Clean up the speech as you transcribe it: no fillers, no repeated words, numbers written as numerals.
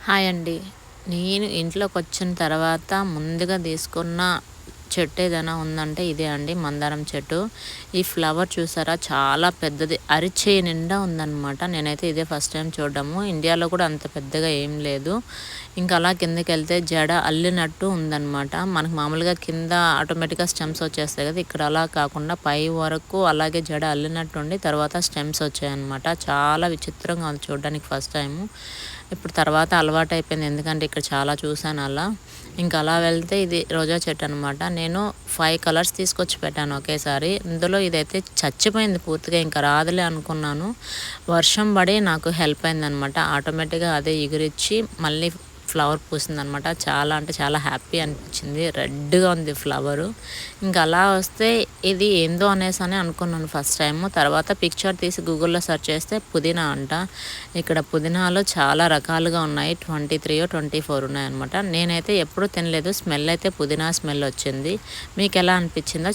Hi అండి. నేను ఇంట్లోకొచ్చిన తర్వాత ముందుగా తీసుకున్న చెట్టు ఏదైనా ఉందంటే ఇదే అండి, మందారం చెట్టు. ఈ ఫ్లవర్ చూసారా, చాలా పెద్దది, అరిచేయి నిండా ఉందనమాట. నేనైతే ఇదే ఫస్ట్ టైం చూడడము. ఇండియాలో కూడా అంత పెద్దగా ఏం లేదు. ఇంకా అలా కిందకెళ్తే జడ అల్లినట్టు ఉందనమాట. మనకు మామూలుగా కింద ఆటోమేటిక్గా స్టెమ్స్ వచ్చేస్తాయి కదా, ఇక్కడ అలా కాకుండా పై వరకు అలాగే జడ అల్లినట్టు ఉండి తర్వాత స్టెమ్స్ వచ్చాయన్నమాట. చాలా విచిత్రంగా ఉంది చూడడానికి ఫస్ట్ టైము. ఇప్పుడు తర్వాత అలవాటైపోయింది, ఎందుకంటే ఇక్కడ చాలా చూసాను అలా. ఇంకా అలా వెళ్తే ఇది రోజా చెట్టు అనమాట. నేను 5 కలర్స్ తీసుకొచ్చి పెట్టాను ఒకేసారి. ఇందులో ఇదైతే చచ్చిపోయింది పూర్తిగా, ఇంకా రాదులే అనుకున్నాను. వర్షం పడి నాకు హెల్ప్ అయిందనమాట. ఆటోమేటిక్గా అదే ఎగిరిచ్చి మళ్ళీ ఫ్లవర్ పూసిందనమాట. చాలా అంటే చాలా హ్యాపీ అనిపించింది. రెడ్గా ఉంది ఫ్లవరు. ఇంకా అలా వస్తే ఇది ఏందో అనేసి అనుకున్నాను ఫస్ట్ టైము. తర్వాత పిక్చర్ తీసి గూగుల్లో సెర్చ్ చేస్తే పుదీనా అంట. ఇక్కడ పుదీనాలో చాలా రకాలుగా ఉన్నాయి, 23 24 ఉన్నాయన్నమాట. నేనైతే ఎప్పుడూ తినలేదు. స్మెల్ అయితే పుదీనా స్మెల్ వచ్చింది. మీకు ఎలా అనిపించిందో